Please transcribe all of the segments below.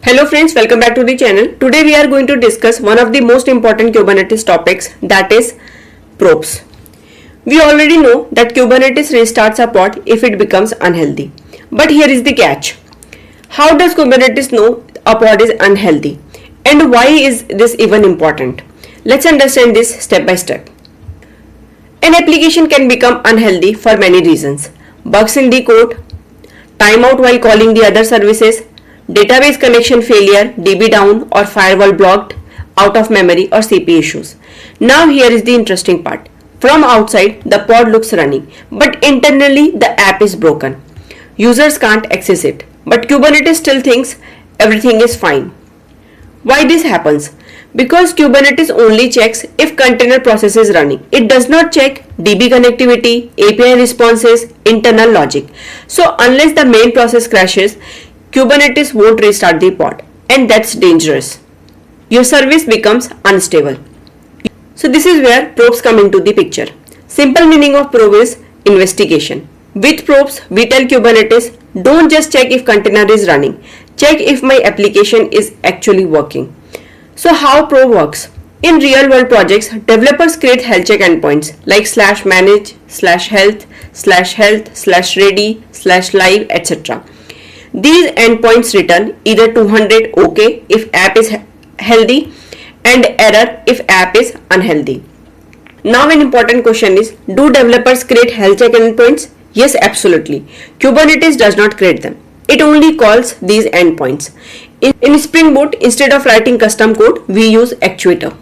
Hello friends, welcome back to the channel. Today we are going to discuss one of the most important Kubernetes topics, that is probes. We already know that Kubernetes restarts a pod if it becomes unhealthy. But here is the catch. How does Kubernetes know a pod is unhealthy? And why is this even important? Let's understand this step by step. An application can become unhealthy for many reasons. Bugs in the code, timeout while calling the other services, database connection failure, DB down or firewall blocked, out of memory or CPU issues. Now here is the interesting part. From outside, the pod looks running, but internally the app is broken. Users can't access it, but Kubernetes still thinks everything is fine. Why this happens? Because Kubernetes only checks if container process is running. It does not check DB connectivity, API responses, internal logic. So unless the main process crashes, Kubernetes won't restart the pod, and that's dangerous. Your service becomes unstable. So this is where probes come into the picture. Simple meaning of probe is investigation. With probes, we tell Kubernetes, don't just check if container is running, check if my application is actually working. So how probe works? In real world projects, developers create health check endpoints like /manage, /health, /health, /ready, /live, etc. These endpoints return either 200 OK if app is healthy and error if app is unhealthy. Now an important question is, do developers create health check endpoints? Yes, absolutely. Kubernetes does not create them. It only calls these endpoints. In Spring Boot, instead of writing custom code, we use Actuator.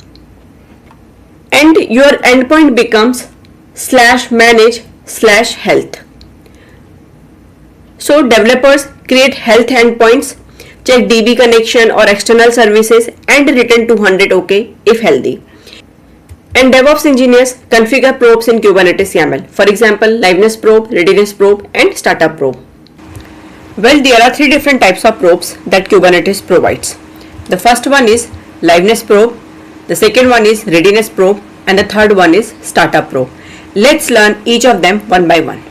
And your endpoint becomes /manage /health. So developers create health endpoints, check DB connection or external services and return 200 OK if healthy. And DevOps engineers configure probes in Kubernetes YAML. For example, liveness probe, readiness probe and startup probe. Well, there are three different types of probes that Kubernetes provides. The first one is liveness probe, the second one is readiness probe and the third one is startup probe. Let's learn each of them one by one.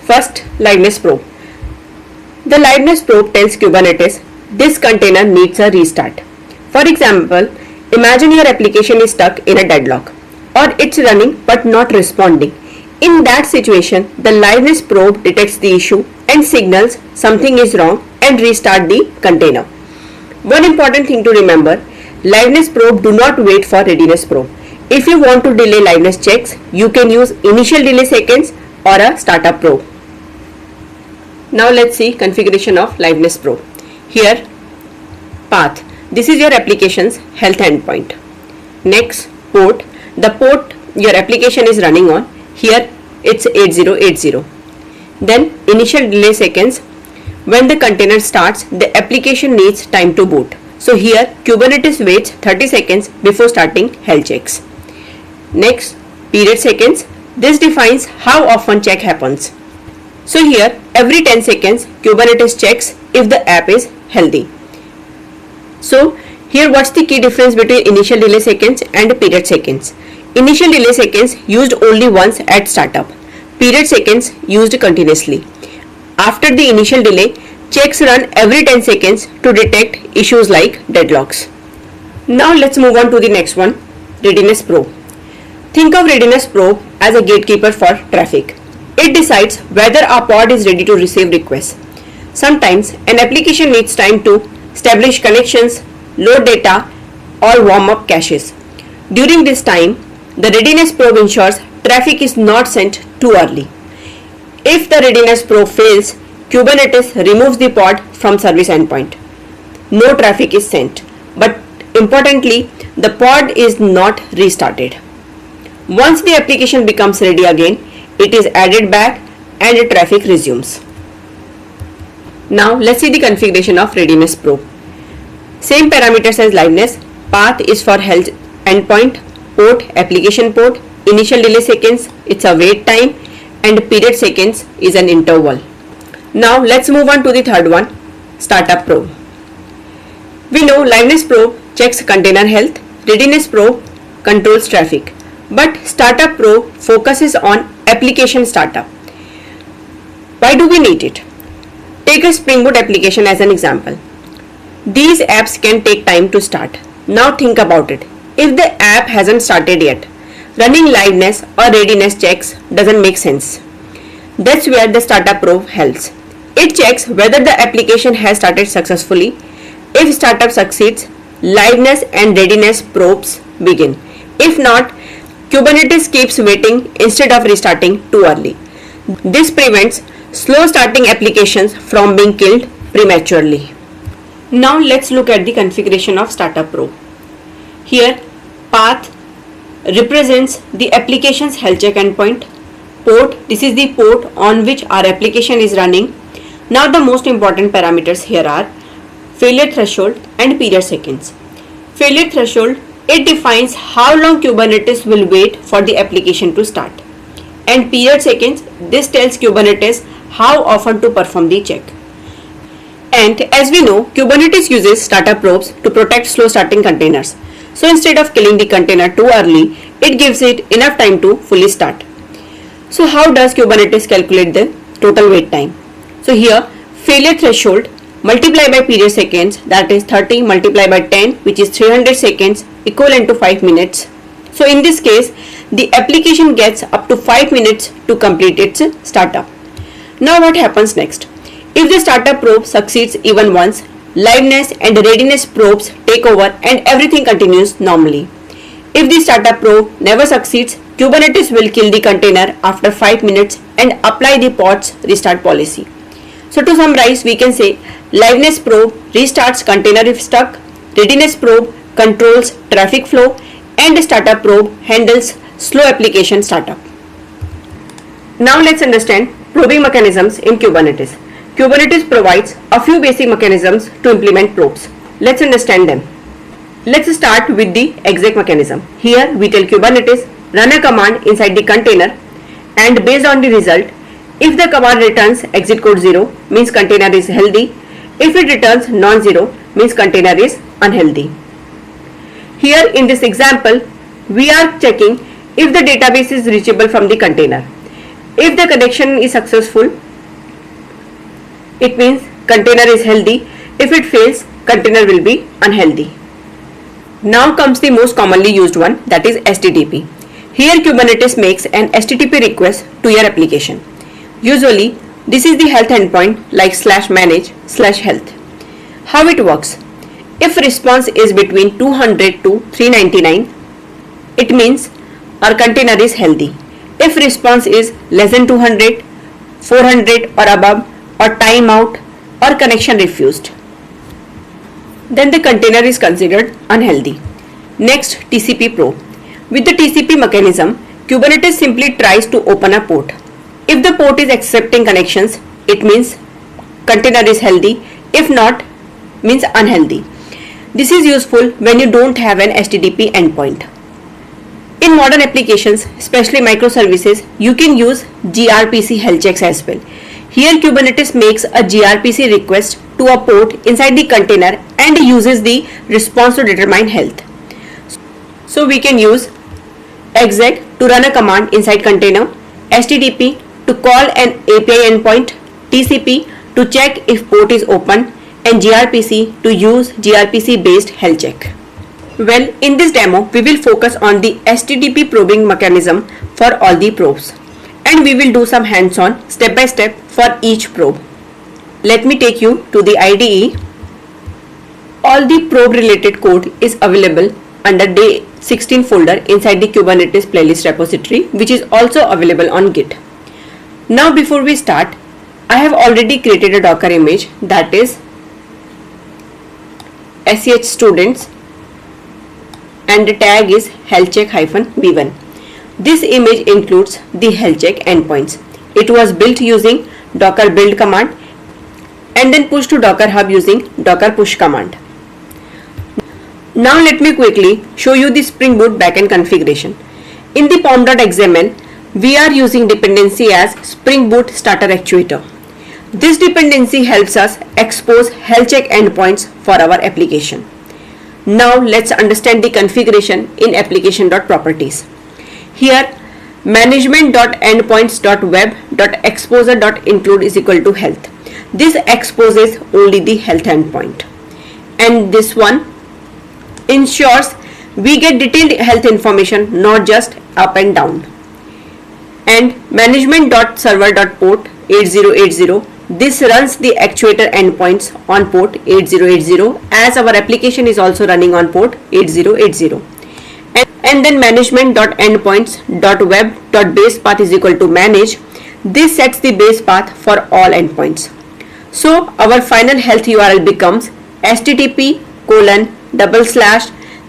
First, liveness probe. The liveness probe tells Kubernetes this container needs a restart. For example, imagine your application is stuck in a deadlock or it's running but not responding. In that situation, the liveness probe detects the issue and signals something is wrong and restart the container. One important thing to remember, liveness probe do not wait for readiness probe. If you want to delay liveness checks, you can use initial delay seconds or a startup probe. Now let's see configuration of liveness probe. Here, path. This is your application's health endpoint. Next, port. The port your application is running on. Here it's 8080. Then initial delay seconds. When the container starts, the application needs time to boot. So here Kubernetes waits 30 seconds before starting health checks. Next, period seconds. This defines how often check happens. So here every 10 seconds Kubernetes checks if the app is healthy. So here what's the key difference between initial delay seconds and period seconds? Initial delay seconds used only once at startup. Period seconds used continuously. After the initial delay, checks run every 10 seconds to detect issues like deadlocks. Now let's move on to the next one, readiness probe. Think of readiness probe as a gatekeeper for traffic. It decides whether a pod is ready to receive requests. Sometimes an application needs time to establish connections, load data or warm up caches. During this time, the readiness probe ensures traffic is not sent too early. If the readiness probe fails, Kubernetes removes the pod from service endpoint. No traffic is sent, but importantly, the pod is not restarted. Once the application becomes ready again, it is added back and traffic resumes. Now let's see the configuration of readiness probe. Same parameters as liveness. Path is for health endpoint, port, application port, initial delay seconds, it's a wait time, and period seconds is an interval. Now let's move on to the third one, startup probe. We know liveness probe checks container health, readiness probe controls traffic, but startup probe focuses on application startup. Why do we need it? Take a Spring Boot application as an example. These apps can take time to start. Now think about it. If the app hasn't started yet, running liveness or readiness checks doesn't make sense. That's where the Startup Probe helps. It checks whether the application has started successfully. If startup succeeds, liveness and readiness probes begin. If not, Kubernetes keeps waiting instead of restarting too early. This prevents slow starting applications from being killed prematurely. Now let's look at the configuration of Startup Probe. Here, path represents the application's health check endpoint. Port, this is the port on which our application is running. Now the most important parameters here are failure threshold and period seconds. Failure threshold, it defines how long Kubernetes will wait for the application to start. And period seconds, this tells Kubernetes how often to perform the check. And as we know, Kubernetes uses startup probes to protect slow starting containers. So instead of killing the container too early, it gives it enough time to fully start. So how does Kubernetes calculate the total wait time? So here, failure threshold multiplied by period seconds, that is 30 multiplied by 10, which is 300 seconds, equivalent to 5 minutes. So in this case, the application gets up to 5 minutes to complete its startup. Now what happens next? If the startup probe succeeds even once, liveness and readiness probes take over and everything continues normally. If the startup probe never succeeds, Kubernetes will kill the container after 5 minutes and apply the pod's restart policy. So to summarize, we can say liveness probe restarts container if stuck, readiness probe controls traffic flow, and startup probe handles slow application startup. Now let's understand probing mechanisms in Kubernetes. Kubernetes provides a few basic mechanisms to implement probes. Let's understand them. Let's start with the exec mechanism. Here we tell Kubernetes run a command inside the container, and based on the result, if the command returns exit code 0 means container is healthy. If it returns non-zero means container is unhealthy. Here in this example, we are checking if the database is reachable from the container. If the connection is successful, it means container is healthy. If it fails, container will be unhealthy. Now comes the most commonly used one, that is HTTP. Here Kubernetes makes an HTTP request to your application. Usually this is the health endpoint like /manage/health. How it works? If response is between 200 to 399, it means our container is healthy. If response is less than 200, 400 or above, or timeout or connection refused, then the container is considered unhealthy. Next, TCP probe. With the TCP mechanism, Kubernetes simply tries to open a port. If the port is accepting connections, it means container is healthy. If not, means unhealthy. This is useful when you don't have an HTTP endpoint. In modern applications, especially microservices, you can use gRPC health checks as well. Here Kubernetes makes a gRPC request to a port inside the container and uses the response to determine health. So we can use exec to run a command inside container, HTTP to call an API endpoint, TCP to check if port is open, and gRPC to use gRPC based health check. Well, in this demo, we will focus on the HTTP probing mechanism for all the probes, and we will do some hands-on step by step for each probe. Let me take you to the IDE. All the probe related code is available under day 16 folder inside the Kubernetes playlist repository, which is also available on Git. Now before we start, I have already created a Docker image, that is sh students, and the tag is healthcheck-v1. This image includes the health check endpoints. It was built using docker build command and then pushed to Docker Hub using docker push command. Now let me quickly show you the Spring Boot backend configuration. In the pom.xml, we are using dependency as Spring Boot starter actuator. This dependency helps us expose health check endpoints for our application. Now let's understand the configuration in application.properties. Here management.endpoints.web.exposure.include is equal to health. This exposes only the health endpoint. and this one ensures we get detailed health information, not just up and down. And management.server.port 8080, this runs the actuator endpoints on port 8080 as our application is also running on port 8080. And then management.endpoints.web.base path is equal to manage. This sets the base path for all endpoints. So our final health URL becomes http://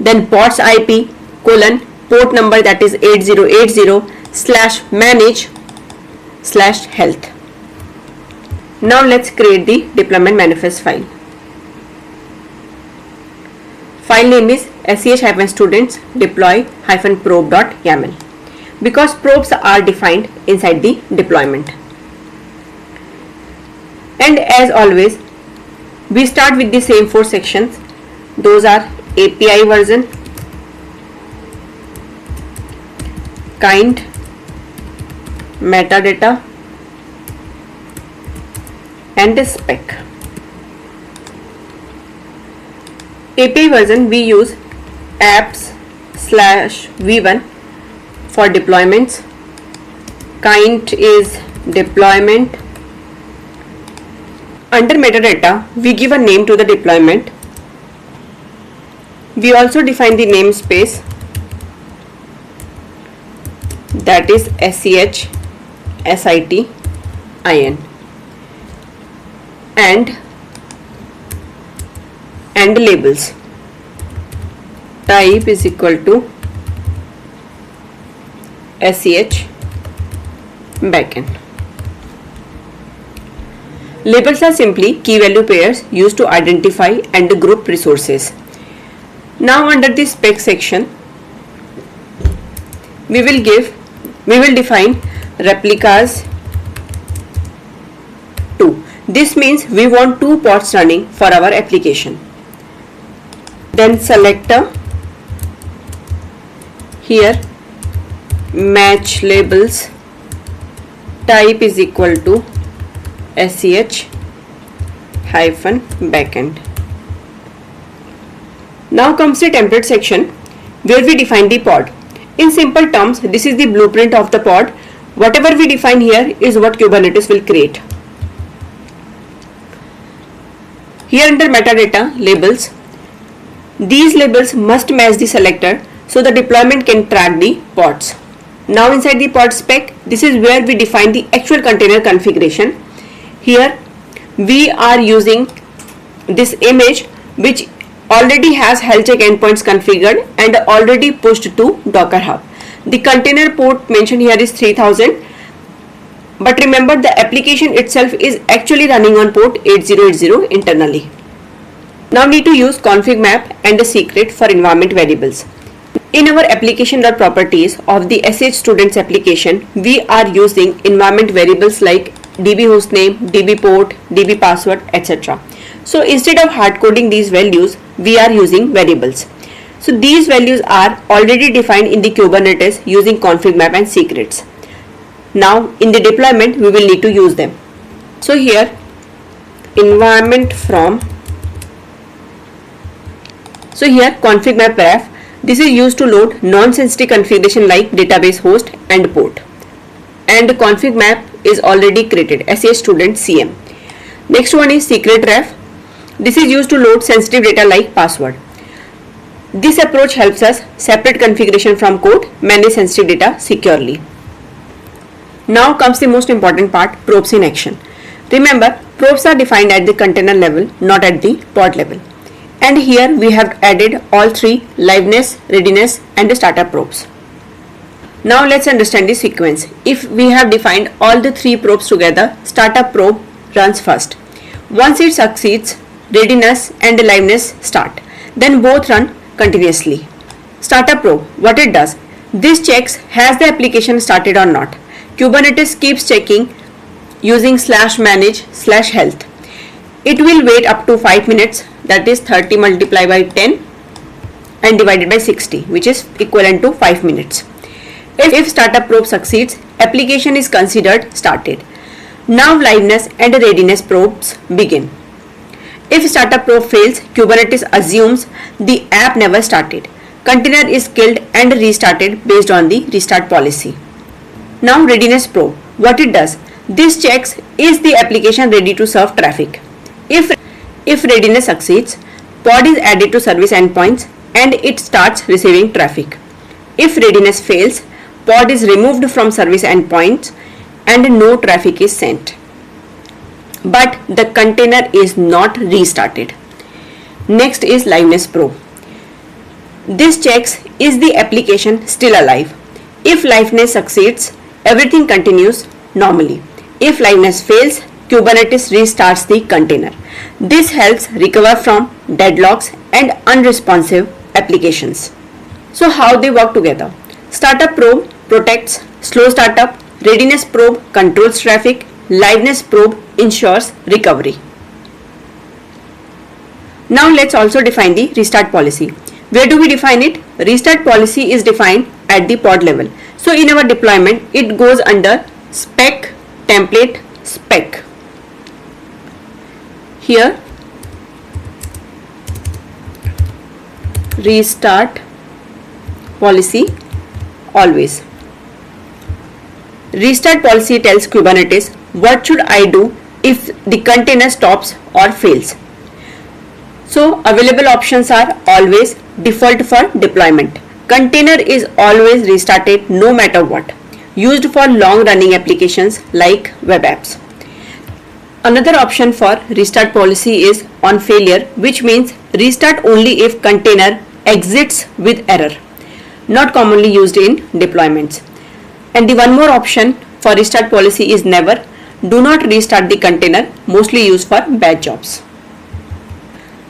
then ports IP port number, that is 8080/manage/health. Now let's create the deployment manifest file. File name is sch-students deploy-probe.yaml because probes are defined inside the deployment. And as always, we start with the same 4 sections. Those are API version, kind, metadata, and spec. API version we use apps/v1 for deployments. Kind is deployment. Under metadata, we give a name to the deployment. We also define the namespace, that is SCH SITIN, and labels. Type is equal to SCH backend. Labels are simply key value pairs used to identify and group resources. Now under the spec section, we will define replicas 2. This means we want 2 pods running for our application. Then selector, here match labels, type is equal to SCH-backend. Now comes the template section where we define the pod. In simple terms, this is the blueprint of the pod. Whatever we define here is what Kubernetes will create. Here under metadata, labels. These labels must match the selector so the deployment can track the pods. Now inside the pod spec, this is where we define the actual container configuration. Here we are using this image which already has health check endpoints configured and already pushed to Docker Hub. The container port mentioned here is 3000, but remember the application itself is actually running on port 8080 internally. Now need to use config map and a secret for environment variables. In our application.properties of the SH students application, we are using environment variables like DB hostname, DB port, DB password, etc. So instead of hard coding these values, we are using variables. So these values are already defined in the Kubernetes using config map and secrets. Now in the deployment, we will need to use them. So here environment from, so here config map ref, this is used to load non-sensitive configuration like database host and port. And config map is already created, SH student CM. Next one is secret ref. This is used to load sensitive data like password. This approach helps us separate configuration from code, manage sensitive data securely. Now comes the most important part, probes in action. Remember, probes are defined at the container level, not at the pod level. And here we have added all 3 liveness, readiness and startup probes. Now let's understand the sequence. If we have defined all the 3 probes together, startup probe runs first. Once it succeeds, readiness and liveness start. Then both run continuously. Startup probe, what it does? This checks has the application started or not. Kubernetes keeps checking using /manage/health. It will wait up to 5 minutes, that is 30 multiplied by 10 and divided by 60, which is equivalent to 5 minutes. If startup probe succeeds, application is considered started. Now liveness and readiness probes begin. If startup probe fails, Kubernetes assumes the app never started. Container is killed and restarted based on the restart policy. Now readiness probe. What it does? This checks is the application ready to serve traffic. If readiness succeeds, pod is added to service endpoints and it starts receiving traffic. If readiness fails, pod is removed from service endpoints and no traffic is sent. But the container is not restarted. Next is liveness probe. This checks is the application still alive. If liveness succeeds, everything continues normally. If liveness fails, Kubernetes restarts the container. This helps recover from deadlocks and unresponsive applications. So how they work together? Startup probe protects slow startup, readiness probe controls traffic, liveness probe ensures recovery. Now let's also define the restart policy. Where do we define it? Restart policy is defined at the pod level. So in our deployment, it goes under spec, template, spec. Here, restart policy always. Restart policy tells Kubernetes what should I do if the container stops or fails. So available options are always default for deployment. Container is always restarted no matter what. Used for long running applications like web apps. Another option for restart policy is on failure, which means restart only if container exits with error. Not commonly used in deployments. And the one more option for restart policy is never. Do not restart the container, mostly used for bad jobs.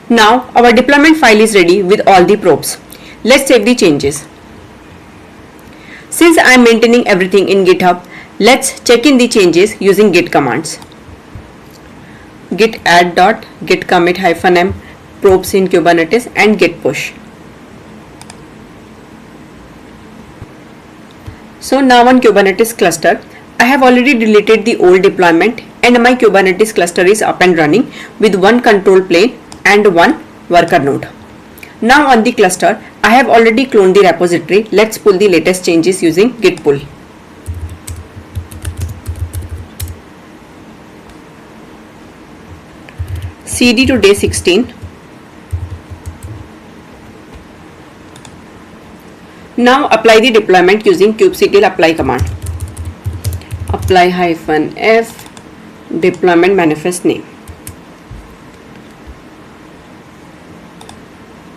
Now our deployment file is ready with all the probes. Let's save the changes. Since I am maintaining everything in GitHub, let's check in the changes using git commands. Git add dot git commit -m probes in Kubernetes and git push. So now on Kubernetes cluster, I have already deleted the old deployment and my Kubernetes cluster is up and running with one control plane and one worker node. Now on the cluster, I have already cloned the repository. Let's pull the latest changes using git pull. CD to day 16. Now apply the deployment using kubectl apply command. Apply -f deployment manifest name.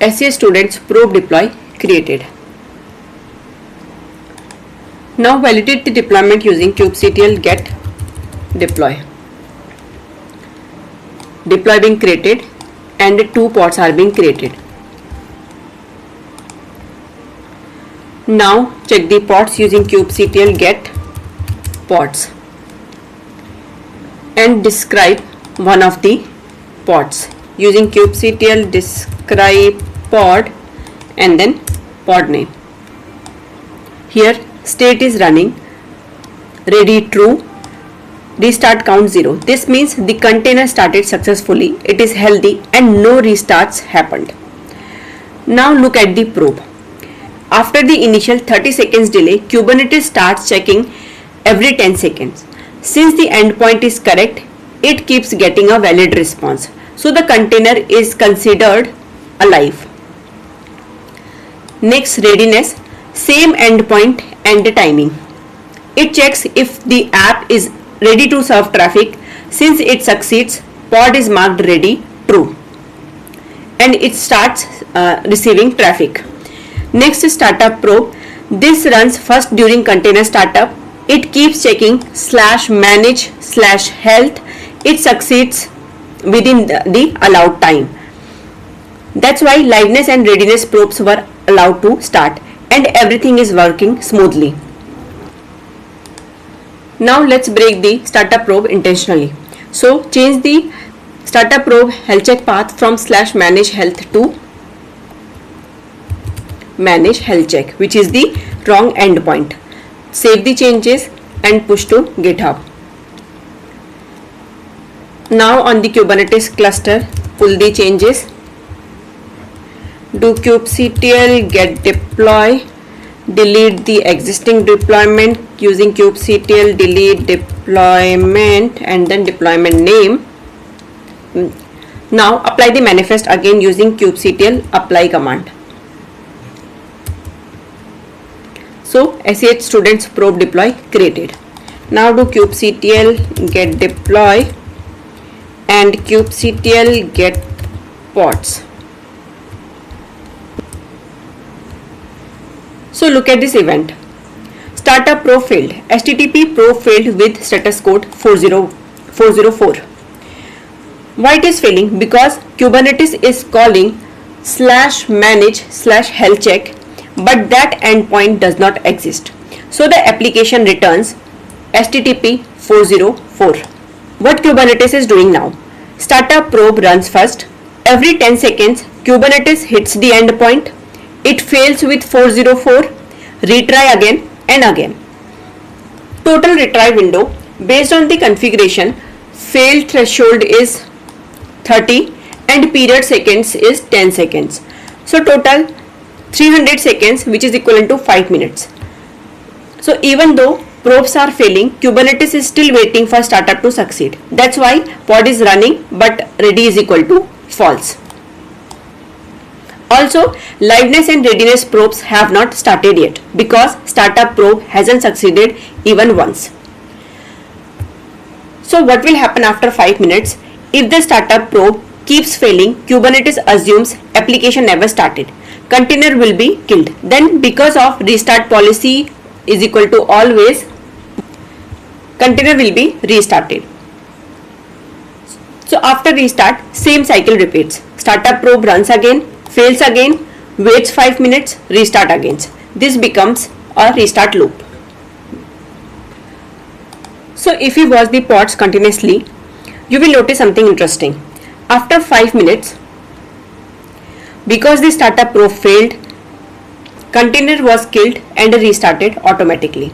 SES students probe deploy created. Now validate the deployment using kubectl get deploy. Deploy being created and 2 pods are being created. Now check the pods using kubectl get pods and describe one of the pods using kubectl describe pod and then pod name. Here state is running, ready true, restart count 0. This means the container started successfully, it is healthy and no restarts happened. Now look at the probe. After the initial 30 seconds delay, Kubernetes starts checking every 10 seconds. Since the endpoint is correct, it keeps getting a valid response. So the container is considered alive. Next, readiness, same endpoint and timing. It checks if the app is ready to serve traffic. Since it succeeds, pod is marked ready, true, and it starts receiving traffic. Next is startup probe. This runs first during container startup. It keeps checking /manage/health. It succeeds within the allowed time. That's why liveness and readiness probes were allowed to start and everything is working smoothly. Now let's break the startup probe intentionally. So change the startup probe health check path from /manage/health to manage health check, which is the wrong endpoint. Save the changes and push to GitHub. Now on the Kubernetes cluster, pull the changes, do kubectl get deploy, delete the existing deployment using kubectl delete deployment and then deployment name. Now apply the manifest again using kubectl apply command. So SEH students probe deploy created. Now do kubectl get deploy and kubectl get pods. So look at this event. Startup probe failed. HTTP probe failed with status code 404. Why it is failing? Because Kubernetes is calling /manage/health check, but that endpoint does not exist. So the application returns HTTP 404. What Kubernetes is doing now? Startup probe runs first. Every 10 seconds, Kubernetes hits the endpoint. It fails with 404, retry again and again. Total retry window based on the configuration, fail threshold is 30 and period seconds is 10 seconds. So total 300 seconds, which is equivalent to 5 minutes. So even though probes are failing, Kubernetes is still waiting for startup to succeed. That's why pod is running but ready is equal to false. Also, liveness and readiness probes have not started yet because startup probe hasn't succeeded even once. So what will happen after 5 minutes? If the startup probe keeps failing, Kubernetes assumes application never started. Container will be killed. Then because of restart policy is equal to always, container will be restarted. So after restart, same cycle repeats. Startup probe runs again, fails again, waits 5 minutes, restart again. This becomes a restart loop. So if you watch the pods continuously, you will notice something interesting. After 5 minutes, because the startup probe failed, container was killed and restarted automatically.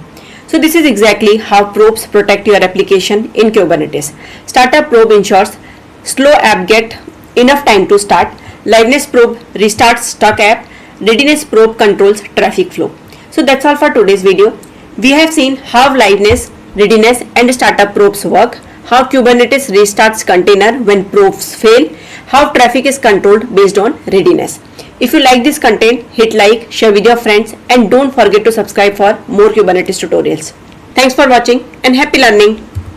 So this is exactly how probes protect your application in Kubernetes. Startup probe ensures slow app get enough time to start. Liveness probe restarts stuck app. Readiness probe controls traffic flow. So that's all for today's video. We have seen how liveness, readiness and startup probes work, how Kubernetes restarts container when probes fail, how traffic is controlled based on readiness. If you like this content, hit like, share with your friends and don't forget to subscribe for more Kubernetes tutorials. Thanks for watching and happy learning.